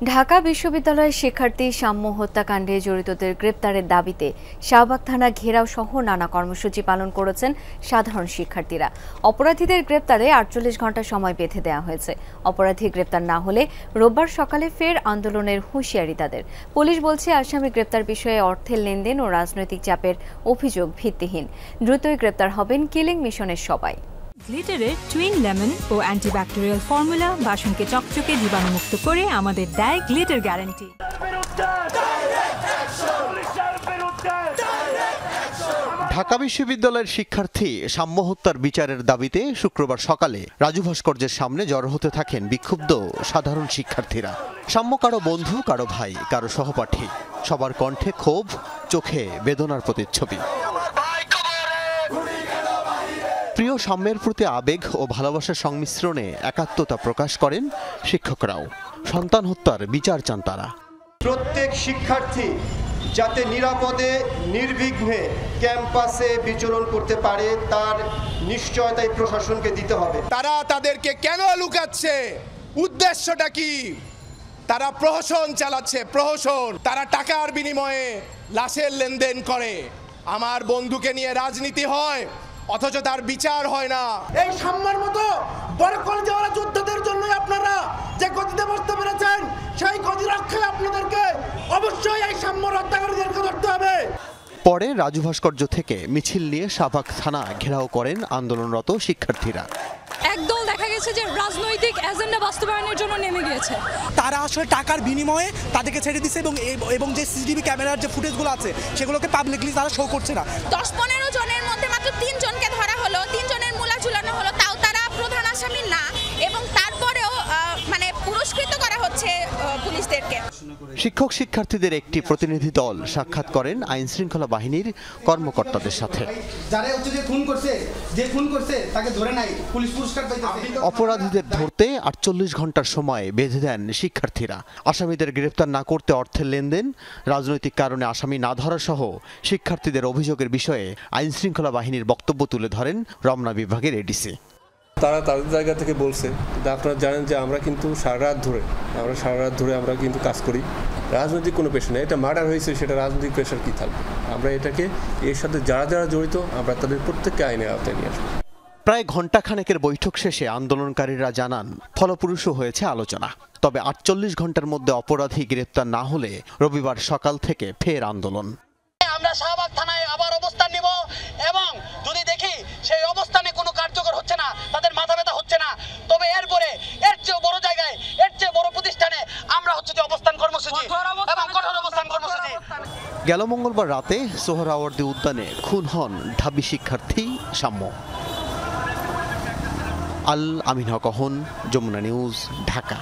ঢাকা বিশ্ববিদ্যালয়ের শিক্ষার্থী সাম্য হত্যাকাণ্ডে জড়িতদের গ্রেপ্তারের দাবিতে শাহবাগ থানা ঘেরাও সহ নানা কর্মসূচি পালন করেছেন সাধারণ শিক্ষার্থীরা। অপরাধীদের গ্রেপ্তারে ৪৮ ঘণ্টা সময় বেঁধে দেওয়া হয়েছে। অপরাধী গ্রেপ্তার না হলে রোববার সকালে ফের আন্দোলনের হুঁশিয়ারি তাদের। পুলিশ বলছে, আসামি গ্রেপ্তার বিষয়ে অর্থের লেনদেন ও রাজনৈতিক চাপের অভিযোগ ভিত্তিহীন। দ্রুতই গ্রেপ্তার হবেন কিলিং মিশনের সবাই। গ্লিটারের টুইন লেমন ও অ্যান্টিব্যাকটেরিয়াল ফর্মুলা বাসনকে চকচকে জীবাণুমুক্ত করে আমাদের দেয় গ্লিটার গ্যারান্টি। ঢাকা বিশ্ববিদ্যালয়ের শিক্ষার্থী সাম্য হত্যার বিচারের দাবিতে শুক্রবার সকালে রাজু ভাস্কর্যের সামনে জড়ো হতে থাকেন বিক্ষুব্ধ সাধারণ শিক্ষার্থীরা। সাম্য কারো বন্ধু, কারো ভাই, কারো সহপাঠী, সবার কণ্ঠে ক্ষোভ, চোখে বেদনার প্রতিচ্ছবি। প্রিয় সাম্যের প্রতি আবেগ ও ভালোবাসার সংমিশ্রণে একাত্মতা প্রকাশ করেন শিক্ষকরাও। সন্তান হত্যার বিচার চান তারা। প্রত্যেক শিক্ষার্থী যাতে নিরাপদে নির্বিঘ্নে ক্যাম্পাসে বিচরণ করতে পারে তার নিশ্চয়তাই প্রশাসনকে দিতে হবে। তারা তাদেরকে কেন লুকাচ্ছে? উদ্দেশ্যটা কি? তারা প্রহসন চালাচ্ছে, প্রহসন। তারা টাকার বিনিময়ে লাশের লেনদেন করে। আমার বন্ধুকে নিয়ে রাজনীতি হয়, অথচ তার বিচার হয় না। এই সাম্যের মতো বড় কলেজওয়ালা যোদ্ধাদের জন্য আপনারা যে গতিতে বসতে পেরেছেন, সেই গতি রক্ষায় আপনাদেরকে অবশ্যই এই সাম্য হত্যাকারীদেরকে ধরতে হবে। পরে রাজু ভাস্কর্য থেকে মিছিল নিয়ে শাহবাগ থানা ঘেরাও করেন আন্দোলনরত শিক্ষার্থীরা। একদল দেখা গেছে যে রাজনৈতিক এজেন্ডা বাস্তবায়নের জন্য নেমে গিয়েছে। তারা আসলে টাকার বিনিময়ে তাদেরকে ছেড়ে দিচ্ছে এবং যে সিসিটিভি ক্যামেরার যে ফুটেজগুলো আছে সেগুলোকে পাবলিকলি তারা শো করছে না। ১০-১৫ জনের মধ্যে মাত্র ৩ জনকে ধরা হলো, ৩ জনের মূলা ঝুলানো হলো, তাও তারা প্রধান আসামি না, এবং তারপরেও পুরস্কৃত করা হচ্ছে পুলিশদেরকে। শিক্ষক শিক্ষার্থীদের একটি প্রতিনিধি দল সাক্ষাৎ করেন আইন শৃঙ্খলা বাহিনীর কর্মকর্তাদের সাথে। অপরাধীদের ধরতে ৪৮ ঘণ্টার সময় বেঁধে দেন শিক্ষার্থীরা। আসামিদের গ্রেফতার না করতে অর্থের লেনদেন, রাজনৈতিক কারণে আসামি না ধরা সহ শিক্ষার্থীদের অভিযোগের বিষয়ে আইন শৃঙ্খলা বাহিনীর বক্তব্য তুলে ধরেন রমনা বিভাগের এডিসি। তারা তাদের জায়গা থেকে বলছে, আপনারা জানেন যে আমরা কিন্তু সারা রাত ধরে আমরা কিন্তু কাজ করি। রাজনৈতিক কোনো পেশা নেই, এটা মার্ডার হয়েছে, সেটা রাজনৈতিক পেশার কি থাকবে? আমরা এটাকে এর সাথে যারা যারা জড়িত আমরা তাদের প্রত্যেককে আইনের আওতায় নিয়ে আসবো। প্রায় ঘণ্টাখানেকের বৈঠক শেষে আন্দোলনকারীরা জানান ফলপ্রসূ হয়েছে আলোচনা। তবে ৪৮ ঘণ্টার মধ্যে অপরাধী গ্রেপ্তার না হলে রবিবার সকাল থেকে ফের আন্দোলন। আমরা শাহবাগ থানায় আবার অবস্থান নিব, এবং যদি দেখি সেই অবস্থানে কোনো কার্যকর হচ্ছে না, তাদের মাথা ব্যথা হচ্ছে না, তবে এরপরে এর চেয়ে বড় জায়গায়, এর চেয়ে বড় প্রতিষ্ঠানে আমরা যে অবস্থান কর্মসূচি এবং কঠোর অবস্থান কর্মসূচি। গেল মঙ্গলবার রাতে সোহরাওয়ার্দী উদ্যানে খুন হন ঢাবি শিক্ষার্থী সাম্য। আল আমিন হক, যমুনা নিউজ, ঢাকা।